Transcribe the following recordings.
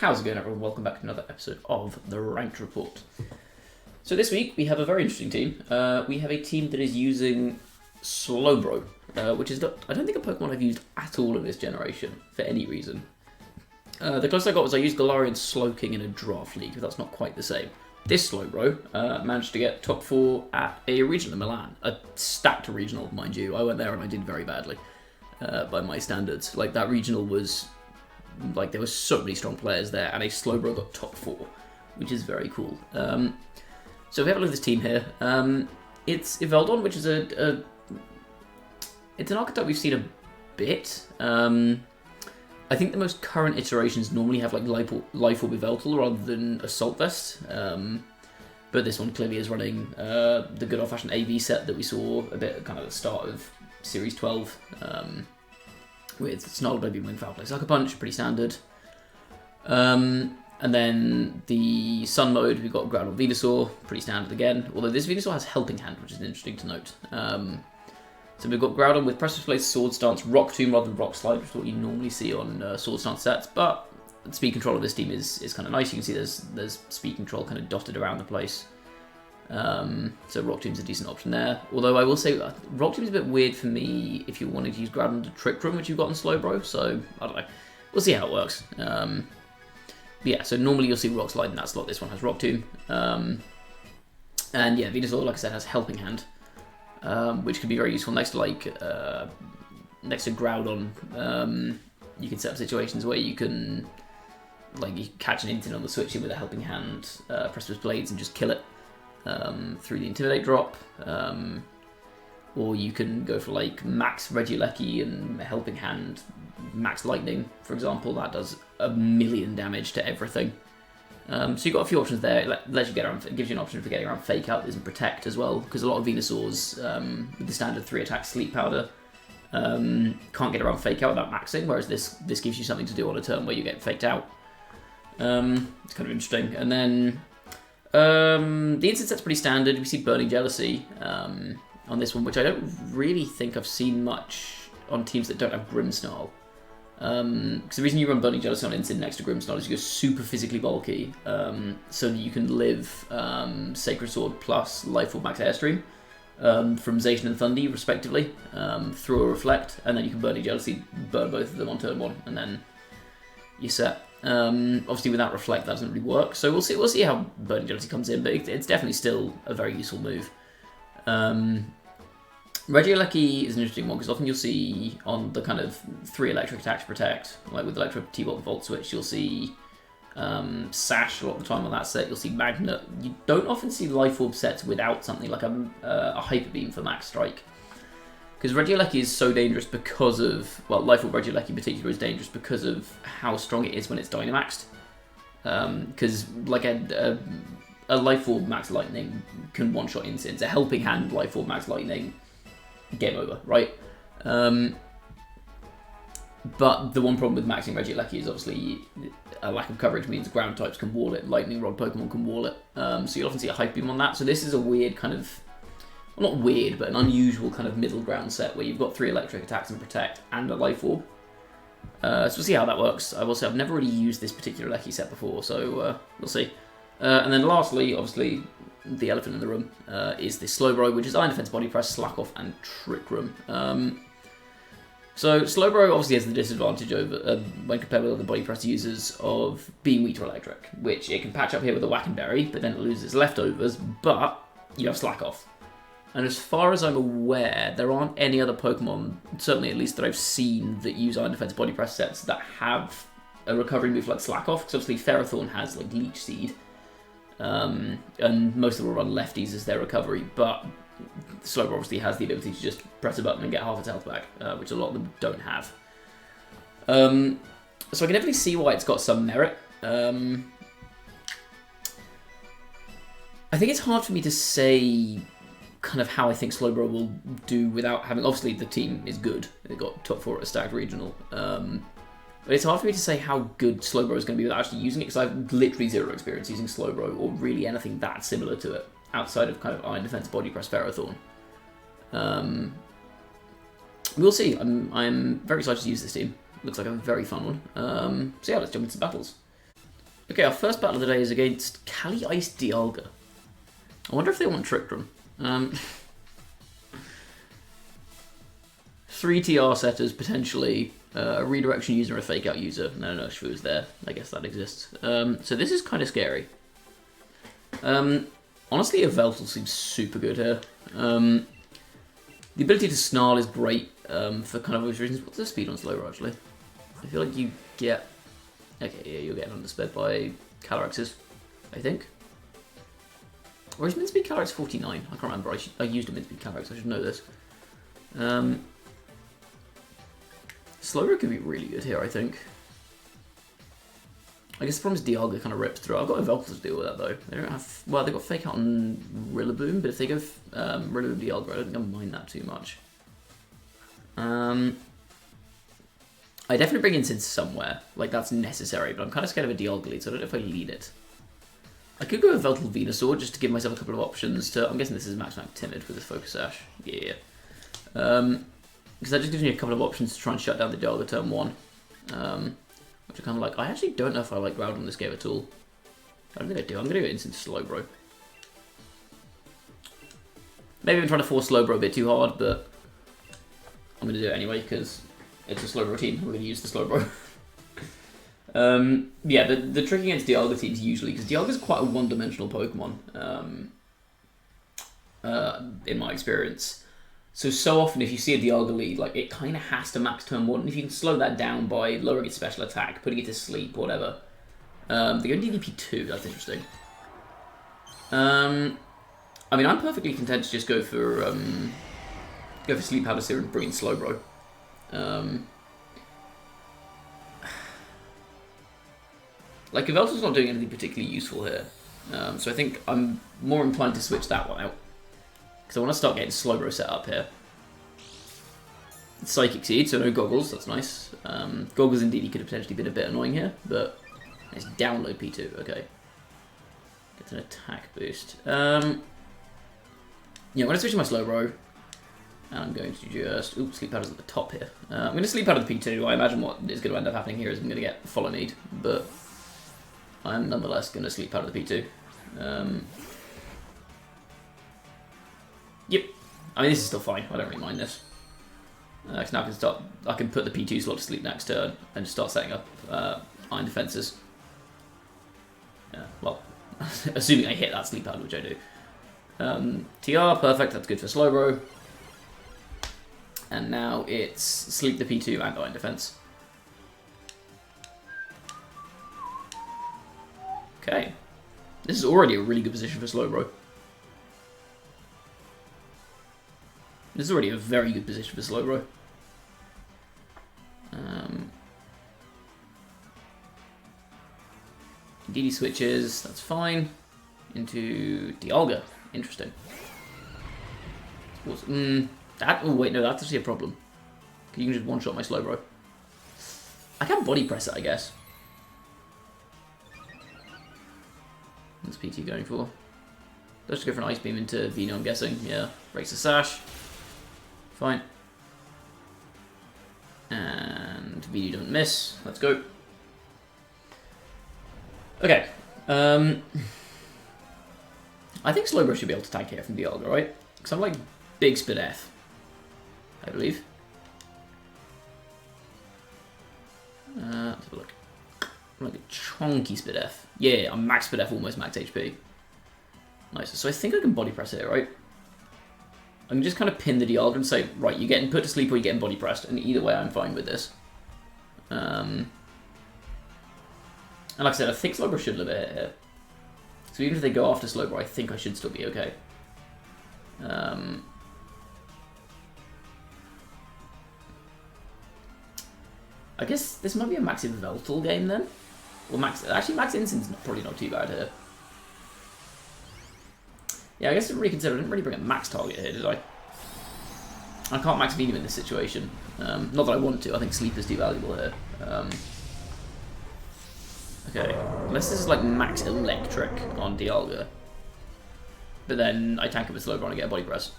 How's it going, everyone? Welcome back to another episode of the Ranked Report. So this week we have a very interesting team. We have a team that is using Slowbro, which is I don't think a Pokemon I've used at all in this generation for any reason. The closest I got was I used Galarian Slowking in a draft league, but that's not quite the same. This Slowbro managed to get top 4 at a regional in Milan, a stacked regional, mind you. I went there and I did very badly by my standards. Like, that regional was there were so many strong players there, and a Slowbro got top 4, which is very cool. So we have a look at this team here. It's Eveldon, which is it's an archetype we've seen a bit. I think the most current iterations normally have like Life Orb Yveltal rather than Assault Vest. But this one clearly is running the good old-fashioned AV set that we saw a bit kind of at the start of Series 12. With Snarl, Baby, Wing, Foul Play, Sucker Punch, pretty standard. And then the Sun mode, we've got Groudon Venusaur, pretty standard again. Although this Venusaur has Helping Hand, which is interesting to note. So we've got Groudon with Precipice Blade, Sword Stance, Rock Tomb rather than Rock Slide, which is what you normally see on Sword Stance sets. But speed control of this team is kind of nice. You can see there's speed control kind of dotted around the place. So Rock Tomb's a decent option there. Although I will say Rock Tomb's a bit weird for me if you're wanting to use Groudon to Trick Room, which you've got in Slowbro. So I don't know. We'll see how it works. But yeah, so normally you'll see Rock Slide in that slot. This one has Rock Tomb. And yeah, Venusaur, like I said, has Helping Hand, which could be very useful next to Groudon. You can set up situations where you can you catch an Intin on the switch in with a Helping Hand, Precipice Blades, and just kill it. Through the Intimidate drop, or you can go for max Regieleki and Helping Hand, max Lightning, for example. That does 1,000,000 damage to everything. So you've got a few options there. It lets you get around, it gives you an option for getting around Fake Out and Protect as well, because a lot of Venusaurs with the standard 3-attack Sleep Powder can't get around Fake Out without maxing, whereas this gives you something to do on a turn where you get faked out. It's kind of interesting. And then the instant set's pretty standard. We see Burning Jealousy on this one, which I don't really think I've seen much on teams that don't have Grimmsnarl. Because the reason you run Burning Jealousy on instant next to Grimmsnarl is you go super physically bulky, so that you can live Sacred Sword plus Life Orb Max Airstream from Zacian and Thundy, respectively, through a Reflect, and then you can Burning Jealousy, burn both of them on turn 1, and then you're set. Obviously, without Reflect, that doesn't really work. So we'll see how Burning Jealousy comes in, but it's definitely still a very useful move. Regieleki is an interesting one because often you'll see on the kind of 3 electric attacks protect, like with Electro T-Bolt Volt Switch, you'll see Sash a lot of the time on that set. You'll see Magnet. You don't often see Life Orb sets without something like a Hyper Beam for Max Strike. Because Regieleki is so dangerous because of, Life Orb Regieleki in particular is dangerous because of how strong it is when it's Dynamaxed. Because a Life Orb Max Lightning can one-shot Insins. A Helping Hand Life Orb Max Lightning, game over, right? But the one problem with maxing Regieleki is obviously a lack of coverage means ground types can wall it, Lightning Rod Pokemon can wall it. So you'll often see a Hyper Beam on that. So this is a weird kind of, well, not weird, but an unusual kind of middle ground set where you've got 3 electric attacks and protect and a Life Orb. So we'll see how that works. I will say I've never really used this particular Lecky set before, so we'll see. And then lastly, obviously, the elephant in the room is this Slowbro, which is Iron Defense, Body Press, Slack Off, and Trick Room. So Slowbro obviously has the disadvantage over when compared with other Body Press users of being weak to electric, which it can patch up here with a Whack and Berry, but then it loses leftovers, but you have Slack Off. And as far as I'm aware, there aren't any other Pokemon, certainly at least that I've seen, that use Iron Defense Body Press sets that have a recovery move like Slack Off, because obviously Ferrothorn has Leech Seed, and most of them will run lefties as their recovery, but Slowbro obviously has the ability to just press a button and get half its health back, which a lot of them don't have. So I can definitely see why it's got some merit. I think it's hard for me to say kind of how I think Slowbro will do without having, obviously the team is good, they got top 4 at a stacked regional, but it's hard for me to say how good Slowbro is going to be without actually using it, because I've literally 0 experience using Slowbro, or really anything that similar to it, outside of kind of Iron Defense, Body Press, Ferrothorn. We'll see. I'm very excited to use this team. Looks like a very fun one. So yeah, let's jump into some battles. Okay, our first battle of the day is against Kali Ice Dialga. I wonder if they want Trick Room. 3 TR setters, potentially. A redirection user, a fake out user. No, Shvu's there. I guess that exists. So this is kind of scary. Honestly, a Veltal seems super good here. The ability to snarl is great for kind of obvious reasons. What's the speed on Slowbro, actually? I feel like you get... Okay, yeah, you're getting undersped by Calyraxes, I think. Or is Minspeed Calyrax 49? I can't remember. I used a Minspeed Calyrax, I should know this. Slowbro could be really good here, I think. I guess the problem is Dialga kind of rips through. I've got a Veltal to deal with that, though. They don't have... Well, they've got Fake Out on Rillaboom, but if they go Rillaboom Dialga, I don't think I mind that too much. I definitely bring Instinct somewhere. Like, that's necessary, but I'm kind of scared of a Dialga lead, so I don't know if I lead it. I could go with Veltal Venusaur just to give myself a couple of options to... I'm guessing this is Max Timid with this Focus Sash. Yeah. Because that just gives me a couple of options to try and shut down the Dialga turn 1. Which I kind of like. I actually don't know if I like Ground on this game at all. I don't think I do. I'm going to go Instant Slowbro. Maybe I'm trying to force Slowbro a bit too hard, but I'm going to do it anyway because it's a Slowbro team. We're going to use the Slowbro. Yeah, the trick against Dialga teams usually, because Dialga's quite a one-dimensional Pokemon, in my experience. So often if you see a Dialga lead, like, it kind of has to max turn 1, and if you can slow that down by lowering its special attack, putting it to sleep, whatever. They go DDP 2, that's interesting. I mean, I'm perfectly content to just go for Sleep Powder Serum and bring in Slowbro. Like, Yveltal's not doing anything particularly useful here, so I think I'm more inclined to switch that one out. Because I want to start getting Slowbro set up here. Psychic Seed, so no Goggles, that's nice. Goggles indeed could have potentially been a bit annoying here, but it's download P2, okay. Gets an attack boost. Yeah, I'm going to switch to my Slowbro. And I'm going to just... Ooh, Sleep Powder's at the top here. I'm going to Sleep Powder the P2. I imagine what is going to end up happening here is I'm going to get Follow Need, but I'm nonetheless going to Sleep Powder the P2. Yep. I mean, this is still fine. I don't really mind this. Because now I can put the P2 slot to sleep next turn and just start setting up Iron Defenses. Well, assuming I hit that Sleep Powder, which I do. TR, perfect. That's good for Slowbro. And now it's Sleep the P2 and Iron Defense. Okay. This is already a really good position for Slowbro. This is already a very good position for Slowbro. DD switches, that's fine. Into Dialga. Interesting. Oh wait, no, that's actually a problem. You can just one-shot my Slowbro. I can body press it, I guess. What's PT going for? Let's just go for an Ice Beam into Vino, I'm guessing. Yeah, breaks the Sash. Fine. And Vino doesn't miss. Let's go. Okay. I think Slowbro should be able to tank here from Dialga, right? Because I'm like big Speed F, I believe. Let's have a look. I'm like a chunky Speed F. Yeah, I'm max Speed F, almost max HP. Nice. So I think I can body press it, right? I can just kind of pin the Dialga and say, right, you're getting put to sleep or you're getting body pressed, and either way I'm fine with this. And like I said, I think Slowbro should live a hit here. So even if they go after Slowbro, I think I should still be okay. I guess this might be a Max Yveltal game then? Well, Max Instinct's probably not too bad here. Yeah, I guess I didn't really consider, I didn't really bring a max target here, did I? I can't max Venom in this situation. Not that I want to, I think Sleep is too valuable here. Okay, unless this is like max Electric on Dialga. But then I tank it with Slowbro and I get a body press.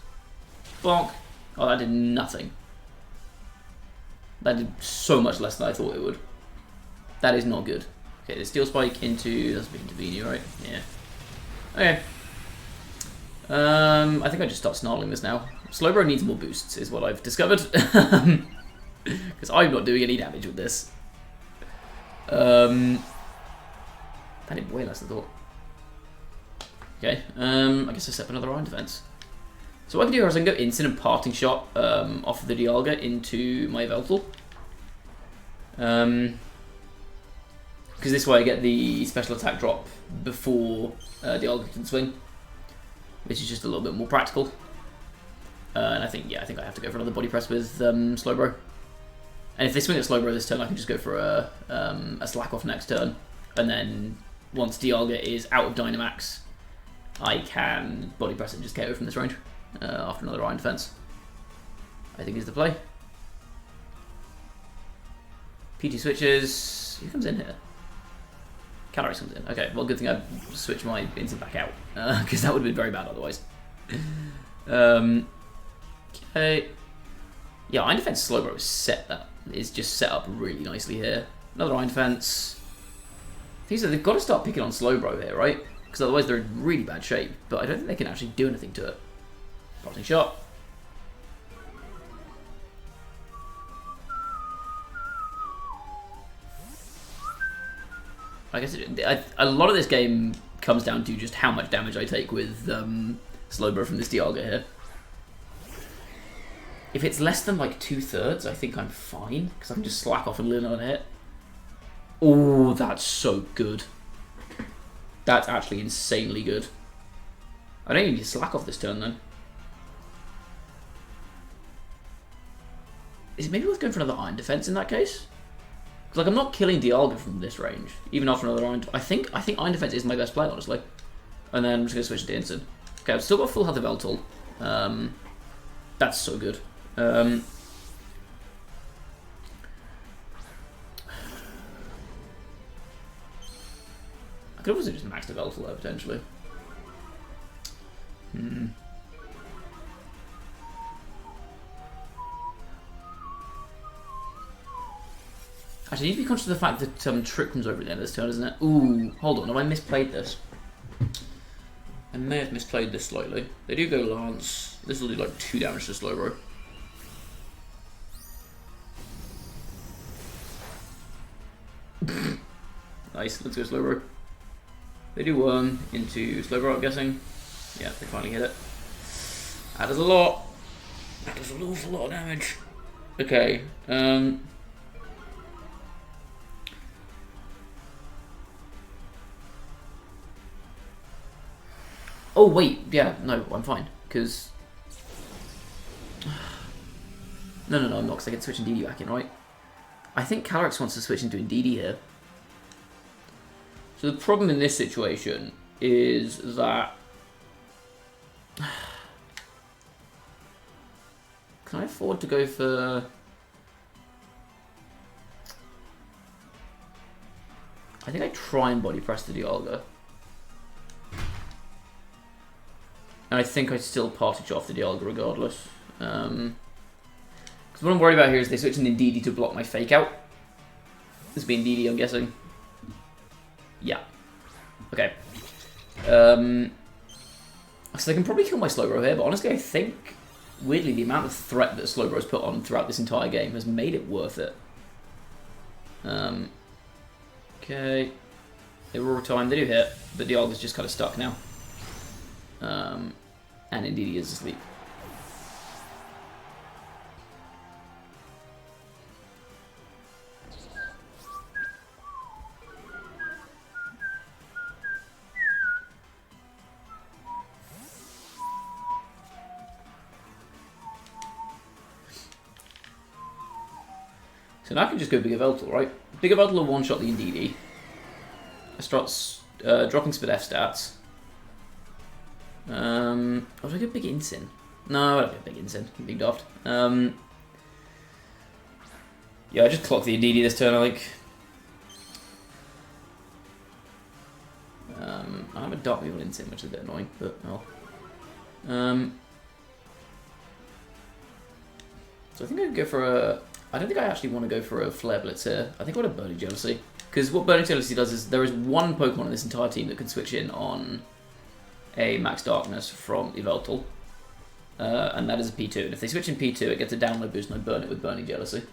Bonk! Oh, that did nothing. That did so much less than I thought it would. That is not good. Okay, the Steel Spike into... That's a bit intervening, right? Yeah. Okay. I think I just start snarling this now. Slowbro needs more boosts, is what I've discovered. Because I'm not doing any damage with this. That did way less than I thought. Okay, I guess I set up another Iron Defense. So what I can do is I can go Instant and Parting Shot off of the Dialga into my Veltal. Because this way I get the special attack drop before Dialga can swing, which is just a little bit more practical. And I think, yeah, I think I have to go for another Body Press with Slowbro. And if they swing at Slowbro this turn, I can just go for a Slack Off next turn. And then once Dialga is out of Dynamax, I can Body Press and just KO from this range after another Iron Defense. I think is the play. PT switches. Who comes in here? Calyrex comes in. Okay, well, good thing I switched my Instant back out, because that would have been very bad otherwise. Okay. Yeah, Iron Defense Slowbro is just set up really nicely here. Another Iron Defense. They've got to start picking on Slowbro here, right? Because otherwise they're in really bad shape. But I don't think they can actually do anything to it. Parting Shot. I guess a lot of this game comes down to just how much damage I take with Slowbro from this Dialga here. If it's less than like 2/3, I think I'm fine, because I can just slack off and learn on a hit. Oh, that's so good. That's actually insanely good. I don't even need to slack off this turn then. Is it maybe worth going for another Iron Defense in that case? Because like I'm not killing Dialga from this range, even after another Iron. I think Iron Defense is my best play, honestly. And then I'm just gonna switch to Instant. Okay, I've still got full health of Veltal. That's so good. I could also just max the Veltal there, potentially. Actually, I need to be conscious of the fact that Trick comes over at the end of this turn, isn't it? Ooh, hold on, have I misplayed this? I may have misplayed this slightly. They do go Lance. This will do like 2 damage to Slowbro. Nice, let's go Slowbro. They do 1 into Slowbro, I'm guessing. Yeah, they finally hit it. That does a lot. That does an awful lot of damage. Okay, oh wait, yeah, no, I'm fine, because... No, I'm not, because I can switch Indeedee back in, right? I think Calyrex wants to switch into Indeedee here. So the problem in this situation is that... Can I afford to go for... I think I try and Body Press the Dialga. And I think I still Partage off the Dialga regardless. Because what I'm worried about here is they switch an Indeedee to block my Fake Out. This being Indeedee, I'm guessing. Yeah. Okay. So they can probably kill my Slowbro here, but honestly I think, weirdly, the amount of threat that Slowbro's put on throughout this entire game has made it worth it. Okay. They were all time, they do hit, but Dialga's just kind of stuck now. And Indeedee is asleep. So now I can just go Bigger Veltal, right? Bigger Veltal will one-shot the Indeedee. I start dropping Spadef stats. Oh, do I go Big Incin? No, I don't go Big Incin. Big Daft. Yeah, I just clock the Indeedee this turn, I think. I have a Dark Weevil Incin, which is a bit annoying, but oh. So I think I could go for a... I don't think I actually want to go for a Flare Blitz here. I think I want a Birdie Jealousy. Because what Burning Jealousy does is there is one Pokemon in this entire team that can switch in on a Max Darkness from Yveltal, and that is a P2. And if they switch in P2, it gets a download boost, and I burn it with Burning Jealousy.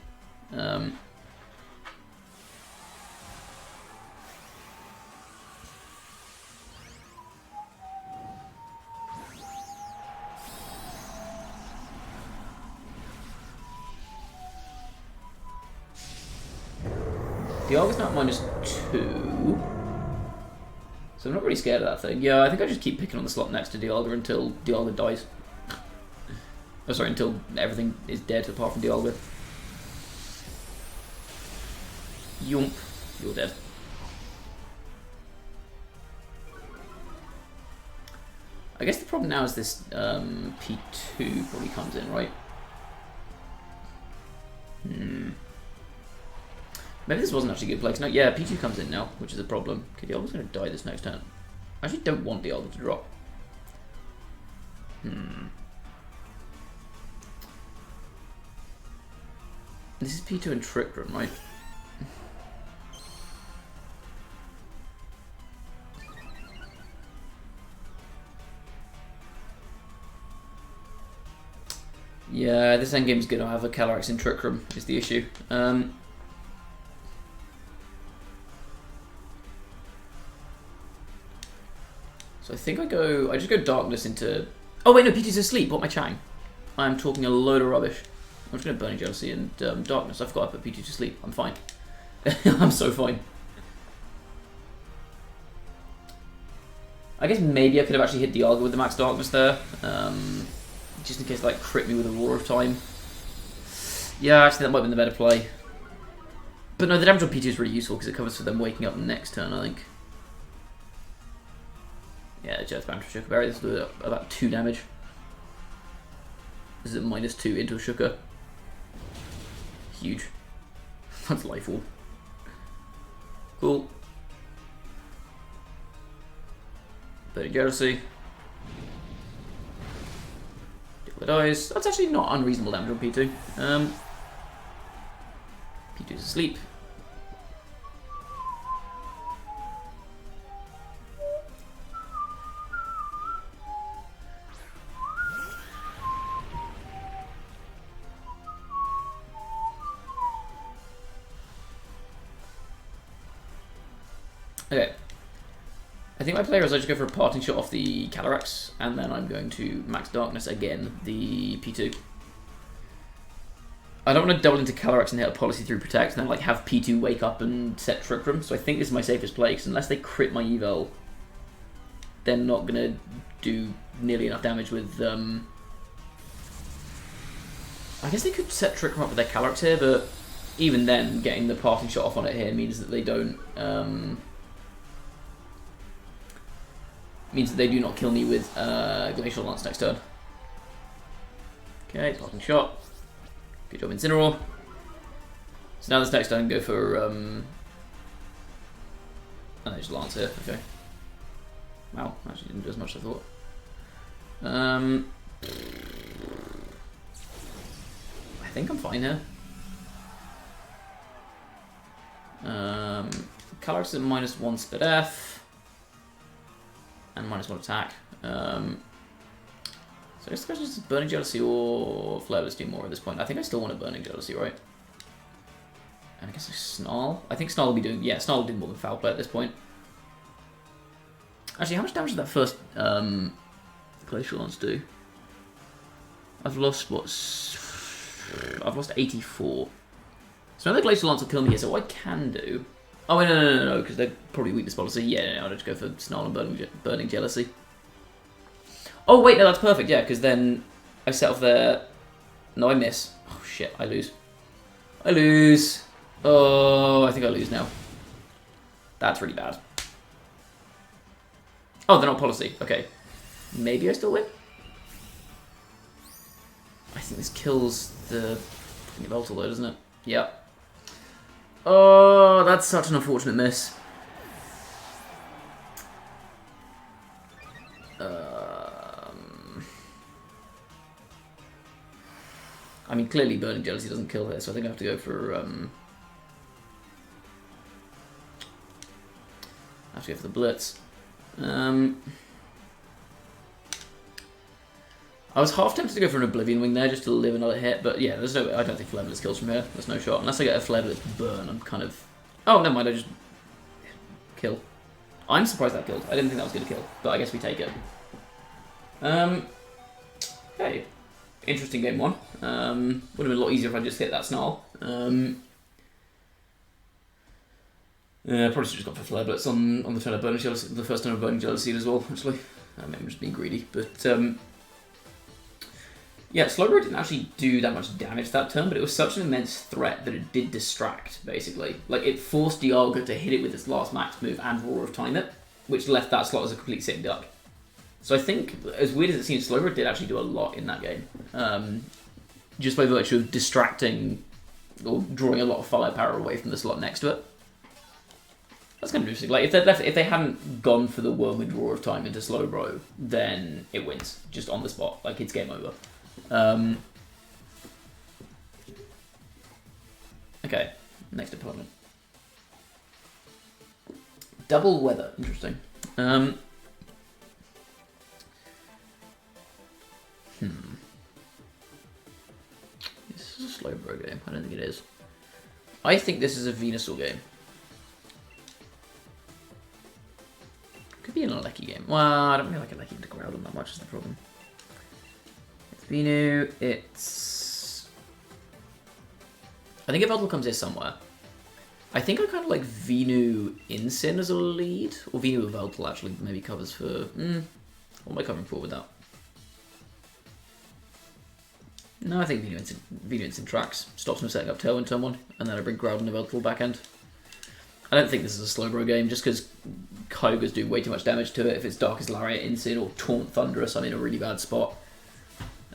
Dialga's now at -2. So I'm not really scared of that thing. Yeah, I think I just keep picking on the slot next to Dialga until Dialga dies. Oh, sorry, until everything is dead apart from Dialga. Yump, you're dead. I guess the problem now is this P2 probably comes in, right? Maybe this wasn't actually a good play. No, yeah, P2 comes in now, which is a problem. Okay, Dialga's going to die this next turn. I actually don't want Dialga to drop. This is P2 and Trick Room, right? Yeah, this endgame's going to have a Calyrex in Trick Room, is the issue. So I think I just go Darkness into... Oh wait, no, P2's asleep. What am I chatting? I'm talking a load of rubbish. I'm just going to Burning Jealousy and Darkness. I forgot I put P2 to sleep. I'm fine. I'm so fine. I guess maybe I could have actually hit Dialga with the Max Darkness there. Just in case it, like, crit me with a Roar of Time. Yeah, actually that might have been the better play. But no, the damage on P2 is really useful because it covers for them waking up next turn, I think. Yeah, Earth Bound for Shuka Berry. This will do about 2 damage. This is at -2 into a Shuka. Huge. That's Life Orb. Cool. Burning Jealousy. Dialga dies. That's actually not unreasonable damage on P2. P2's asleep. Okay. I think my player is I just go for a parting shot off the Calyrex, and then I'm going to Max Darkness again, the P2. I don't want to double into Calyrex and hit a Policy through Protect, and then like have P2 wake up and set Trick Room, so I think this is my safest play, because unless they crit my Evel, they're not going to do nearly enough damage with... I guess they could set Trick Room up with their Calyrex here, but even then, getting the parting shot off on it here means that they don't... means that they do not kill me with Glacial Lance next turn. Okay, parting shot. Good job, Incineroar. So now this next turn I can go for... oh, there's Lance here, okay. Wow, actually didn't do as much as I thought. I think I'm fine here. Calyrex at -1 Spit F. And -1 attack. So I guess the question is Burning Jealousy or Flareblast do more at this point. I think I still want a Burning Jealousy, right? And I guess I Snarl. I think Snarl will be doing... Yeah, Snarl will do more than Foul Play at this point. Actually, how much damage did that first Glacial Lance do? I've lost, what? I've lost 84. So now the Glacial Lance will kill me here, so what I can do... Oh, wait, no, because they're probably weakness policy. Yeah, no, I'll just go for Snarl and Burning Jealousy. Oh, wait, no, that's perfect, yeah, because then I set off there... No, I miss. Oh, shit, I lose. I lose. Oh, I think I lose now. That's really bad. Oh, they're not policy. Okay. Maybe I still win? I think this kills the Yveltal though, doesn't it? Yep. Oh, that's such an unfortunate miss. I mean, clearly Burning Jealousy doesn't kill here, so I think I have to go for... I have to go for the Blitz. I was half tempted to go for an Oblivion Wing there just to live another hit, but yeah, there's no. I don't think Flare Blitz kills from here. There's no shot. Unless I get a Flare Blitz burn, I'm kind of... Oh, never mind, I just... Kill. I'm surprised that killed. I didn't think that was going to kill, but I guess we take it. Okay. Interesting game one. Would have been a lot easier if I just hit that Snarl. Probably should have just gone for Flare Blitz on the turn of Burning Jealousy, the first turn of Burning Jealousy as well, actually. Maybe I'm just being greedy, but... yeah, Slowbro didn't actually do that much damage that turn, but it was such an immense threat that it did distract, basically. Like, it forced Dialga to hit it with its last max move and Roar of Time it, which left that slot as a complete sitting duck. So I think, as weird as it seems, Slowbro did actually do a lot in that game. Just by virtue of distracting or drawing a lot of firepower away from the slot next to it. That's kind of interesting. Like, if they hadn't gone for the Whirlwind Roar of Time into Slowbro, then it wins, just on the spot. Like, it's game over. Okay, next opponent. Double Weather, interesting. This is a Slowbro game. I don't think it is. I think this is a Venusaur game. Could be an Alecki game. Well, I don't really like Alecki to Groudon that much is the problem. Venu, it's... I think Yveltal comes here somewhere. I think I kind of like Venu Incin as a lead, or Venu Yveltal actually maybe covers for... what am I covering for with that? No, I think Venu Incin tracks. Stops me setting up Tailwind turn 1, and then I bring Groudon Yveltal back end. I don't think this is a Slowbro game, just because Kyogres do way too much damage to it. If it's Darkest Lariat, Incin, or Taunt Thunderous, I'm in a really bad spot.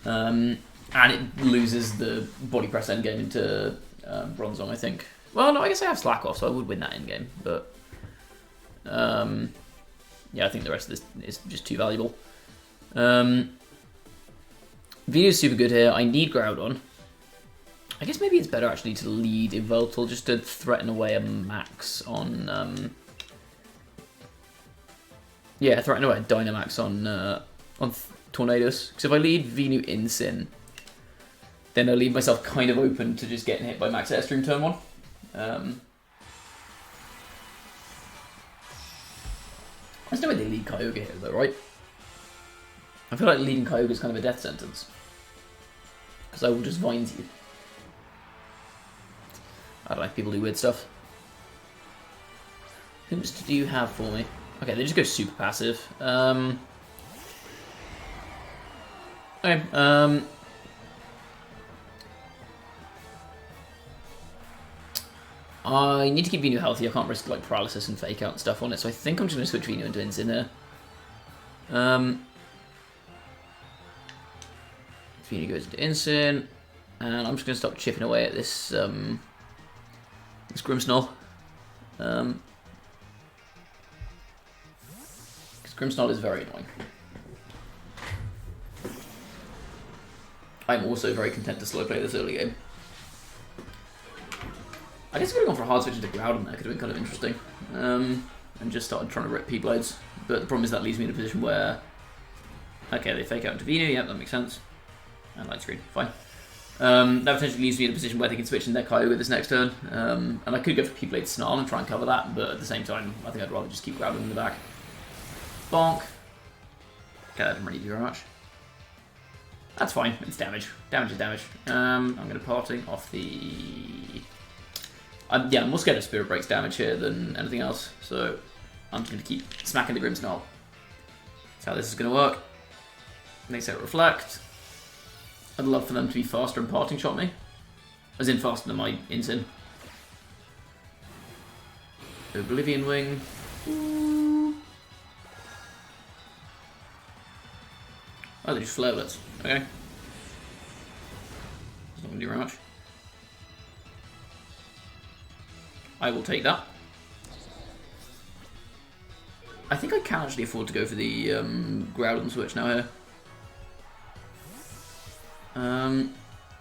And it loses the Body Press endgame into Bronzong, I think. Well, no, I guess I have Slack off, so I would win that endgame. But yeah, I think the rest of this is just too valuable. Venu's super good here. I need Groudon. I guess maybe it's better actually to lead Yveltal just to threaten away a max on... yeah, threaten away a Dynamax on Tornadus. Because if I lead Venu Incin, then I leave myself kind of open to just getting hit by Max Airstream turn 1. There's no way they lead Kyogre here though, right? I feel like leading Kyogre is kind of a death sentence. Because I will just Vines you. I don't know, people do weird stuff. Whom's do you have for me? Okay, they just go super passive. Okay, I need to keep Venu healthy. I can't risk like paralysis and fake out and stuff on it, so I think I'm just going to switch Venu into Incin here. Venu goes into Incin, and I'm just going to start chipping away at this this Grimmsnarl. Because Grimmsnarl is very annoying. I'm also very content to slow play this early game. I guess I could have gone for a hard switch into Groudon there, could have been kind of interesting. And just started trying to rip P-Blades. But the problem is that leaves me in a position where... Okay, they fake out into Venu, yep, that makes sense. And light screen, fine. That potentially leaves me in a position where they can switch in their Kyogre this next turn. And I could go for P-Blade Snarl and try and cover that, but at the same time, I think I'd rather just keep Groudon in the back. Bonk. Okay, that didn't really do very much. That's fine, it's damage. Damage is damage. I'm going to party off the... yeah, I'm more scared of Spirit Break's damage here than anything else, so I'm just going to keep smacking the Grimmsnarl. That's how this is going to work. They say Reflect. I'd love for them to be faster and parting shot me. As in faster than my Incin. Oblivion Wing. Ooh. Oh, they just Flare Blitz. Okay. It's not going to do very much. I will take that. I think I can actually afford to go for the Groudon switch now here.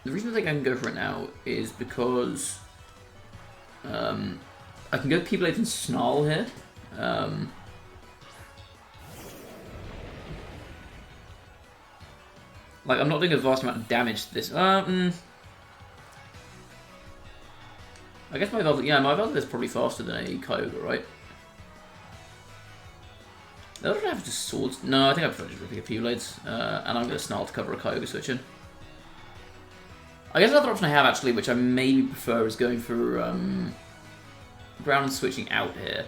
The reason I think I can go for it now is because I can go P-Blade and Snarl here. Like, I'm not doing a vast amount of damage to this. I guess my Velvet is probably faster than a Kyogre, right? I don't have just swords. No, I think I prefer just ripping a few blades. And I'm going to Snarl to cover a Kyogre switch in. I guess another option I have actually, which I maybe prefer, is going for ground switching out here.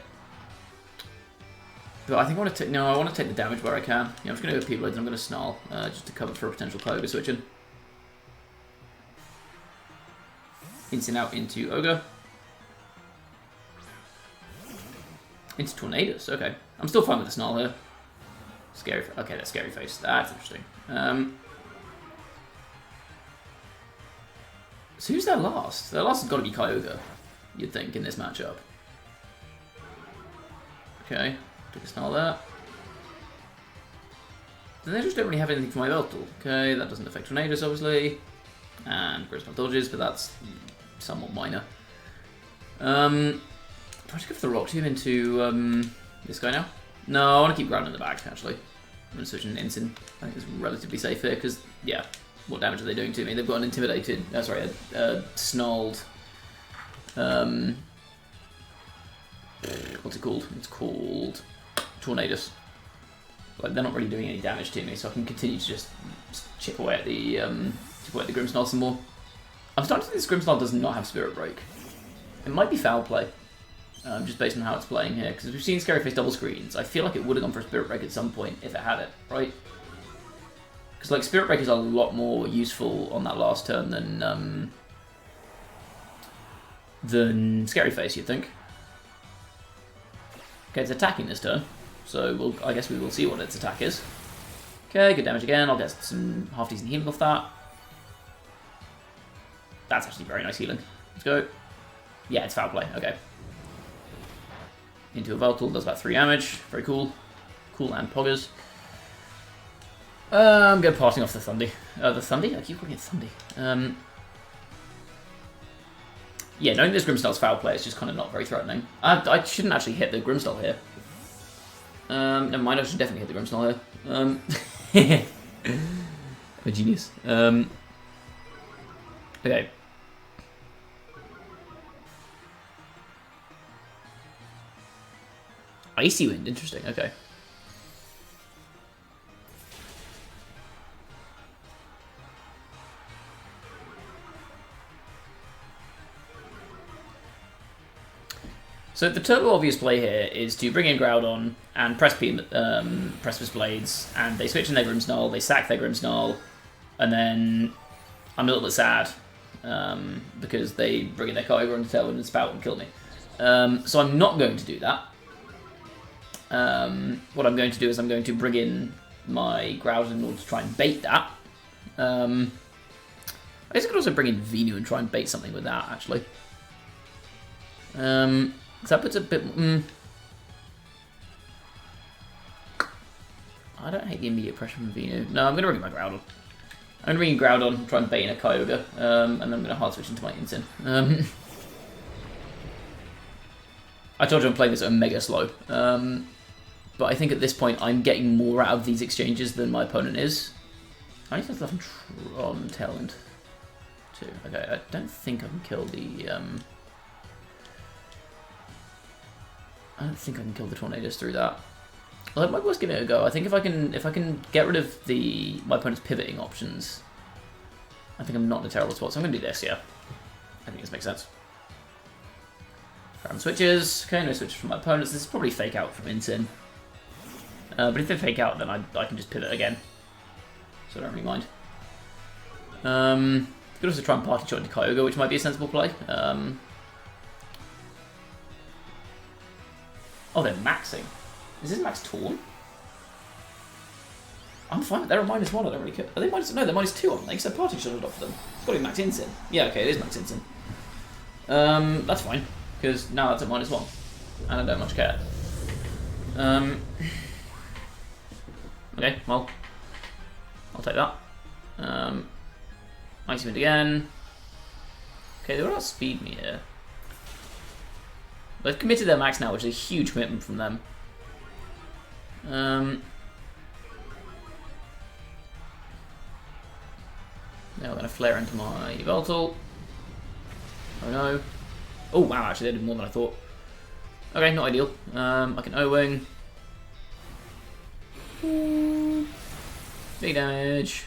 But I think I want to take I want to take the damage where I can. Yeah, I'm just going to go P-Blades and I'm going to Snarl just to cover for a potential Kyogre switching. Instant out into Ogre. Into Tornadus, okay. I'm still fine with the Snarl here. Scary, okay, that's Scary Face. That's interesting. So who's their last? Their last has got to be Kyogre, you'd think, in this matchup. Okay, took a Snarl there. Then they just don't really have anything for my Veltal. Okay, that doesn't affect Tornadus, obviously. And Grizzle dodges, but that's somewhat minor. Do I just go for the Rock Tomb into this guy now? No, I want to keep Ground in the back, actually. I'm going to switch an Incin. I think it's relatively safe here, because, yeah, what damage are they doing to me? They've got an Intimidated, a Snarled, what's it called? It's called Tornadus. Like, they're not really doing any damage to me, so I can continue to just chip away at the Grimmsnarl some more. I'm starting to think this Grimmsnarl does not have Spirit Break. It might be foul play, just based on how it's playing here, because we've seen Scary Face double screens. I feel like it would have gone for a Spirit Break at some point if it had it, right? Because like Spirit Break is a lot more useful on that last turn than Scary Face, you'd think. Okay, it's attacking this turn, so I guess we will see what its attack is. Okay, good damage again. I'll get some half decent healing off that. That's actually very nice healing. Let's go. Yeah, it's foul play. Okay. Into a Veltal, does about 3 damage. Very cool. Cool and poggers. I'm going passing off the Thundy. The Thundy? I keep calling it Thundy. Yeah, knowing this Grimmsnarl's foul play is just kind of not very threatening. I shouldn't actually hit the Grimmsnarl here. Never mind, I should definitely hit the Grimmsnarl here. I'm a genius. Okay. Icy Wind, interesting, okay. So the total obvious play here is to bring in Groudon and press Precipice Blades, and they switch in their Grimmsnarl, they sack their Grimmsnarl, and then I'm a little bit sad because they bring in their Kyogre and Tailwind and Spout and kill me. So I'm not going to do that. What I'm going to do is I'm going to bring in my Groudon in order to try and bait that. I guess I could also bring in Venu and try and bait something with that, actually. So that puts a bit... I don't hate the immediate pressure from Venu. No, I'm going to bring in my Groudon. I'm going to bring in Groudon, try and bait in a Kyogre, and then I'm going to hard switch into my Incin. I told you I'm playing this at mega slow. But I think at this point I'm getting more out of these exchanges than my opponent is. I need to left on Tailwind too. Okay, I don't think I can kill the I don't think I can kill the Tornadus through that. Well, I might always give it a go. I think if I can get rid of my opponent's pivoting options, I think I'm not in a terrible spot. So I'm gonna do this, yeah. I think this makes sense. Ground switches. Okay, no switches from my opponents. This is probably fake out from Incin. But if they fake out, then I can just pivot again. So I don't really mind. Could also try and party shot into Kyogre, which might be a sensible play. Oh, they're maxing. Is this max Torn? I'm fine. They're a -1. I don't really care. Are they minus? No, they're -2, aren't they? Because I party shotted off them. It's got to be max Incin. Yeah, okay, it is max Incin. That's fine. Because now that's at -1. And I don't much care. Okay, well, I'll take that. Icy Wind again. Okay, they will outspeed me here. They've committed their max now, which is a huge commitment from them. Now we're going to flare into my Yveltal. Oh no. Oh wow, actually they did more than I thought. Okay, not ideal. I can O-Wing. Big damage.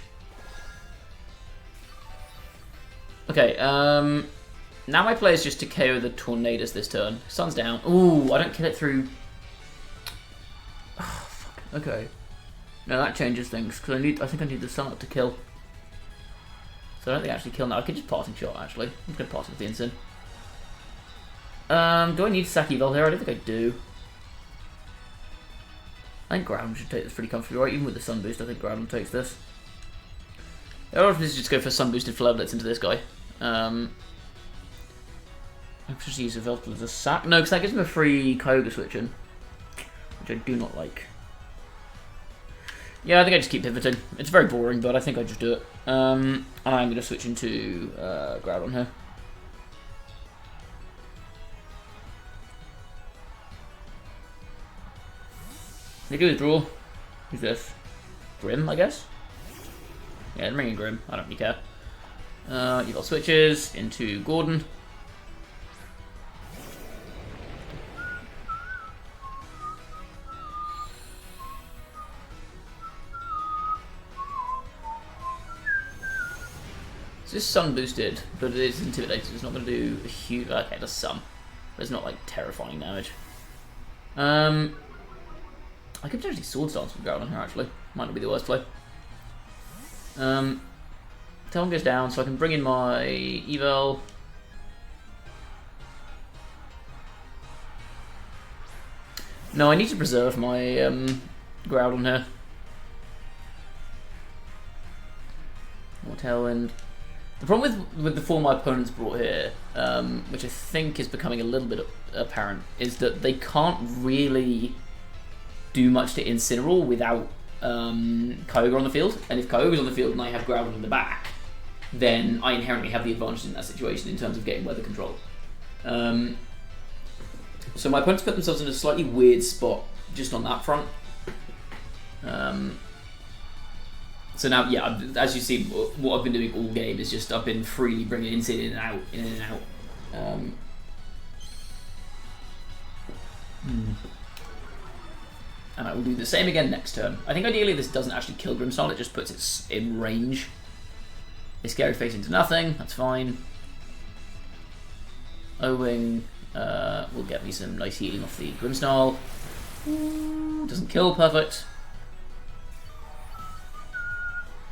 Okay, now my play is just to KO the Tornadus this turn. Sun's down. Ooh, I don't kill it through... Oh, fuck. Okay. No, that changes things, because I think I need the Sun up to kill. So I don't think I actually kill now. I could just Parting Shot, actually. I'm going to pass with the Ensign. Do I need to sack Evel here? I don't think I do. I think Groudon should take this pretty comfortably, right? Even with the Sun Boost, I think Groudon takes this. The other option is just go for Sun Boosted Flare Blitz into this guy. I'm just use Yveltal as a sack. No, because that gives him a free Kyogre switch in, which I do not like. Yeah, I think I just keep pivoting. It's very boring, but I think I just do it. And I'm going to switch into Groudon here. They do withdraw. Who's this? Grim, I guess? Yeah, I'm bringing Grim. I don't really care. You've got switches into Gordon. So this Sun boosted, but it is intimidated. It's not going to do a huge... Okay, that's some. But it's not like terrifying damage. I could potentially Sword Stance with Groudon here actually. Might not be the worst play. Talon goes down, so I can bring in my Evel. No, I need to preserve my Groudon here. More Tailwind. The problem with the form my opponents brought here, which I think is becoming a little bit apparent, is that they can't really do much to Incineroar without Kyogre on the field. And if Kyogre's on the field and I have Groudon in the back, then I inherently have the advantage in that situation in terms of getting weather control. So my opponents put themselves in a slightly weird spot just on that front. So now, yeah, as you see, what I've been doing all game is just I've been freely bringing Incin in and out, in and out. And I will do the same again next turn. I think ideally this doesn't actually kill Grimmsnarl, it just puts it in range. A Scary Face into nothing, that's fine. O-Wing will get me some nice healing off the Grimmsnarl. Doesn't kill, perfect.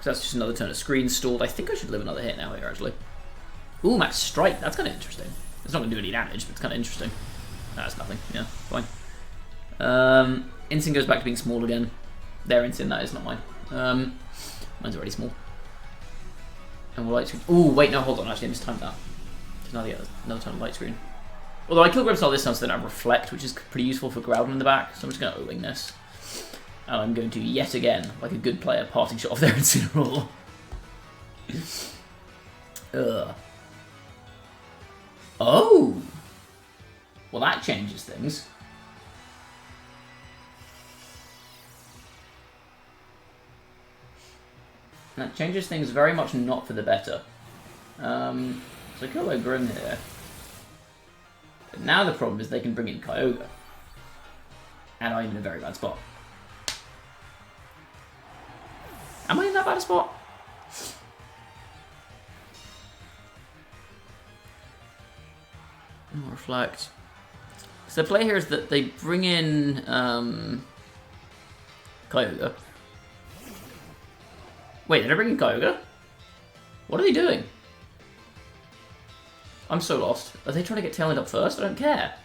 So that's just another turn of screen stalled. I think I should live another hit now here, actually. Ooh, Max Strike, that's kind of interesting. It's not going to do any damage, but it's kind of interesting. That's nothing, yeah, fine. Incin goes back to being small again. Their Incin, that is, not mine. Mine's already small. And we'll light screen. Ooh, wait, no, hold on, actually I mistimed that. There's another turn of light screen. Although I kill Grimmsnarl this time, so then I reflect, which is pretty useful for Groudon in the back. So I'm just going to O-Wing this. And I'm going to, yet again, like a good player, Parting Shot off their Incineroar. Ugh. Oh! Well, that changes things. That changes things very much not for the better. So kill a Grim here. But now the problem is they can bring in Kyogre. And I'm in a very bad spot. Am I in that bad a spot? I'll reflect. So the play here is that they bring in Kyogre. Wait, they're bringing Kyogre? What are they doing? I'm so lost. Are they trying to get Tailwind up first? I don't care.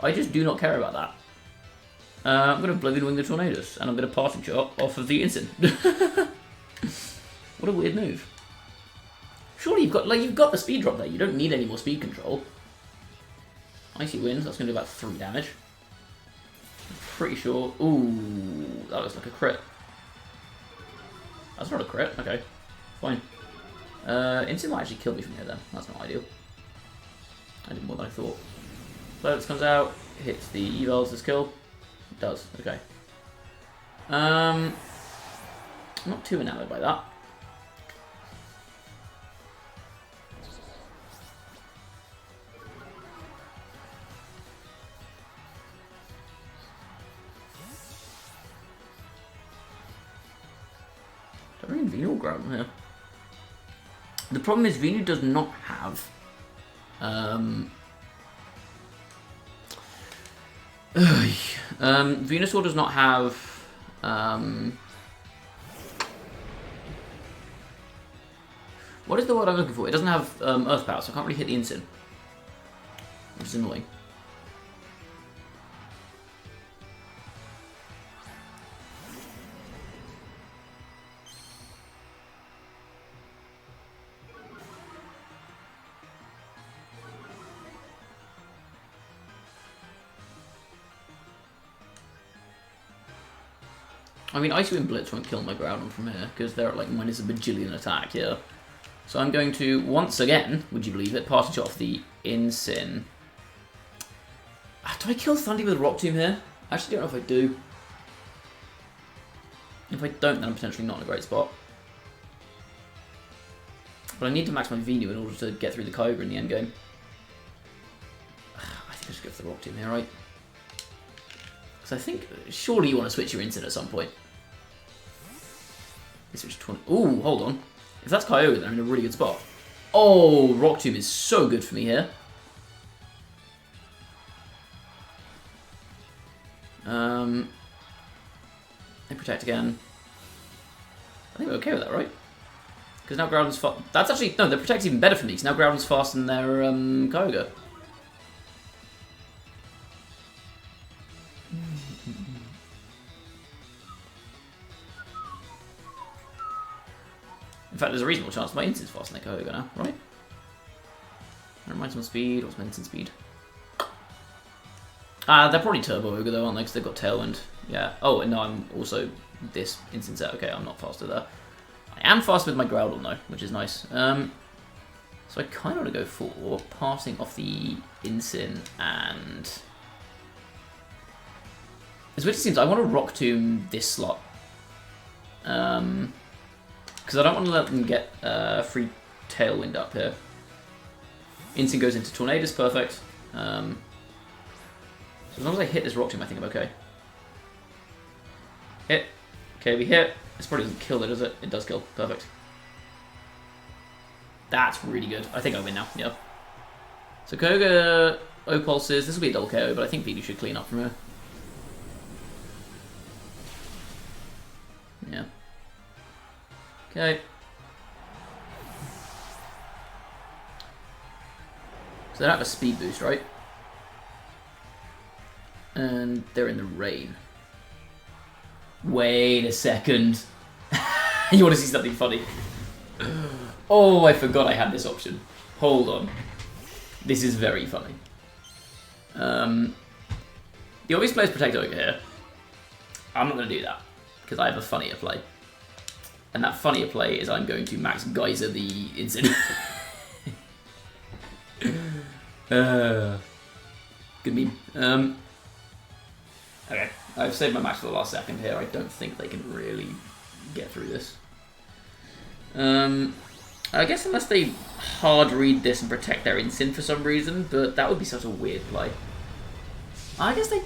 I just do not care about that. I'm going to Oblivion Wing the Tornadus, and I'm going to Parting Shot off of the Incin. What a weird move. Surely you've got the speed drop there. You don't need any more speed control. Icy Wind, that's going to do about 3 damage. I'm pretty sure. Ooh, that looks like a crit. That's not a crit. Okay, fine. Incin might actually kill me from here then. That's not ideal. I did more than I thought. Floats comes out, hits the evils as kill. It does, okay. I'm not too enamored by that. Do I bring in Venu or Groudon here? The problem is Venu does not have Venusaur does not have what is the word I'm looking for? It doesn't have Earth Power, so I can't really hit the Incin, which is annoying. I mean, Icy Wind Blitz won't kill my Groudon from here, because they're at like minus a bajillion attack here. So I'm going to, once again, would you believe it, Parting Shot off the Incin. Do I kill Thundy with Rock Tomb here? I actually don't know if I do. If I don't, then I'm potentially not in a great spot. But I need to max my Venu in order to get through the Kyogre in the end game. I think I should go for the Rock Tomb here, right? Because I think, surely you want to switch your Incin at some point. Switch to ooh, hold on. If that's Kyogre, then I'm in a really good spot. Oh, Rock Tomb is so good for me here. They protect again. I think we're okay with that, right? Because now Groudon's fast. That's actually no. The protect's even better for me because now Groudon's faster than their Kyogre. In fact, there's a reasonable chance my Incin's faster than their Kyogre now, right? Never mind some speed. What's my Incin speed? They're probably Turbo Ogre though, aren't they? Because they've got Tailwind. Yeah. Oh, and no, I'm also this Incin set. Okay, I'm not faster there. I am faster with my Groudon though, which is nice. So I kind of want to go for passing off the Incin and... As weird as it seems, I want to Rock Tomb this slot. Because I don't want to let them get free Tailwind up here. Incin goes into Tornadus, perfect. So as long as I hit this Rock Tomb, I think I'm okay. Hit. Okay, we hit. This probably doesn't kill it, does it? It does kill. Perfect. That's really good. I think I win now. Yeah. So Koga, O-Pulses. This will be a double KO, but I think Venu should clean up from here. Yeah. Okay. So they don't have a speed boost, right? And they're in the rain. Wait a second. You want to see something funny? Oh, I forgot I had this option. Hold on. This is very funny. The obvious play is Protect Ogre here. I'm not going to do that, because I have a funnier play. And that funnier play is I'm going to Max Geyser the Incin. Good meme. Okay, I've saved my max for the last second here. I don't think they can really get through this. I guess unless they hard read this and protect their Incin for some reason, but that would be such a weird play. I guess they...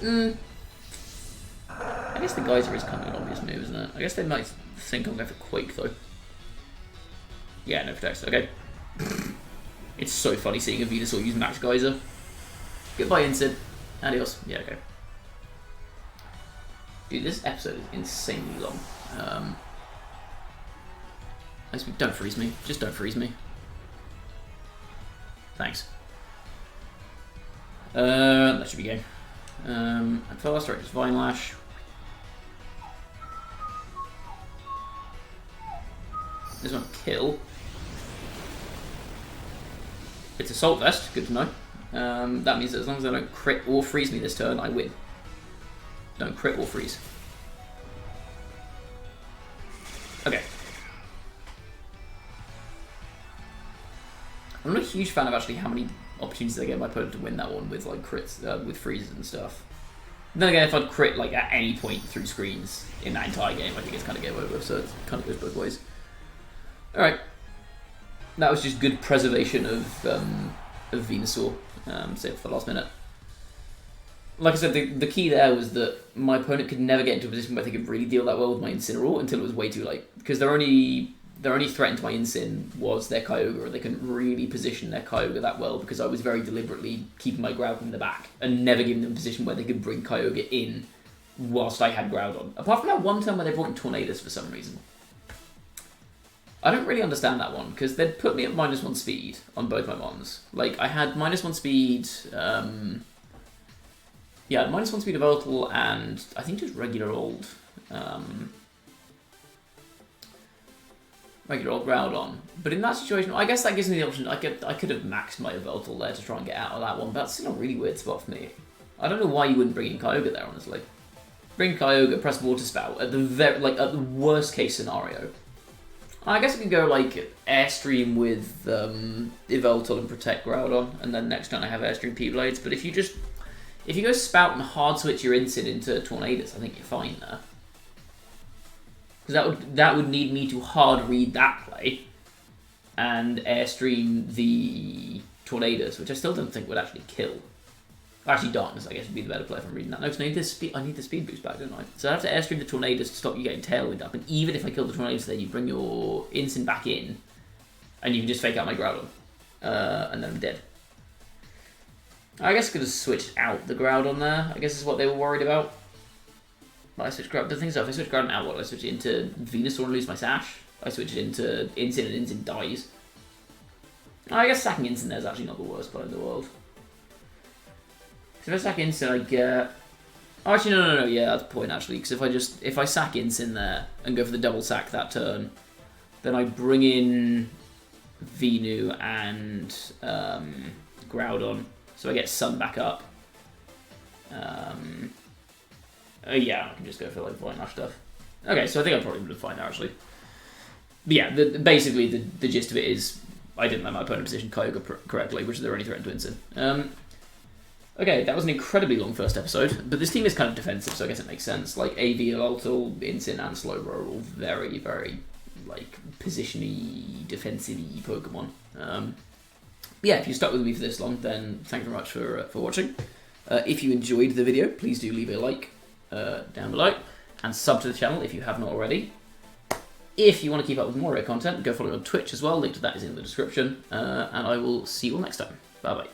I guess the Geyser is kind of an obvious move, isn't it? I guess they might think I'm going for Quake, though. Yeah, no protects. Okay. It's so funny seeing a Venusaur use Max Geyser. Goodbye, Incin. Adios. Yeah, okay. Dude, this episode is insanely long. Don't freeze me. Just don't freeze me. Thanks. That should be game. At first, right, just Vine Lash. This won't kill. It's Assault Vest, good to know. That means that as long as they don't crit or freeze me this turn, I win. Don't crit or freeze. Okay. I'm not a huge fan of actually how many opportunities I get my opponent to win that one with like crits, with freezes and stuff. And then again, if I'd crit like at any point through screens in that entire game, I think it's kind of game over. So it kind of goes both ways. All right, that was just good preservation of Venusaur. Save for the last minute. Like I said, the key there was that my opponent could never get into a position where they could really deal that well with my Incineroar until it was way too late. Because their only threat to my Incin was their Kyogre, and they couldn't really position their Kyogre that well because I was very deliberately keeping my Groudon in the back and never giving them a position where they could bring Kyogre in whilst I had Groudon. Apart from that one turn where they brought in Tornadus for some reason. I don't really understand that one, because they'd put me at -1 speed on both my Mons. Like, I had -1 speed... yeah, -1 speed of Yveltal and I think just regular old Groudon. But in that situation, I guess that gives me the option. I could have maxed my Yveltal there to try and get out of that one, but that's still a really weird spot for me. I don't know why you wouldn't bring in Kyogre there, honestly. Bring Kyogre, press Water Spout at the worst case scenario. I guess I could go like Airstream with Yveltal and protect Groudon, and then next turn I have Airstream P-Blades. But if you go Spout and hard switch your Incin into Tornadus, I think you're fine there. Because that would need me to hard read that play and Airstream the Tornadus, which I still don't think would actually kill. Actually, Darkness, I guess, would be the better play if I'm reading that. No, because I need the speed boost back, don't I? So I have to Airstream the Tornadus to stop you getting Tailwind up, and even if I kill the Tornadus, then you bring your Incin back in, and you can just fake out my Groudon, and then I'm dead. I guess I could have switched out the Groudon there. I guess is what they were worried about. But I switched Groudon. The thing is, if I switch Groudon out, I switch it into Venusaur and lose my Sash. I switch it into Incin and Incin dies. I guess sacking Incin there is actually not the worst play in the world. So if I sack Incin, I get... Oh, actually, no, yeah, that's the point, actually. Because if I sack Incin there and go for the double sack that turn, then I bring in Venu and Groudon. So I get Sun back up. Yeah, I can just go for like Void Lash stuff. Okay, so I think I probably would have fine there, actually. But yeah, basically the gist of it is I didn't let my opponent position Kyogre correctly, which is their only threat to Incin. Okay, that was an incredibly long first episode, but this team is kind of defensive, so I guess it makes sense. Like AV, Yveltal, Incin, and Slowbro are all very, very like position-y, defensive-y Pokemon. Yeah, if you stuck with me for this long, then thank you very much for watching. If you enjoyed the video, please do leave a like down below, and sub to the channel if you have not already. If you want to keep up with more content, go follow me on Twitch as well, link to that is in the description, and I will see you all next time. Bye bye.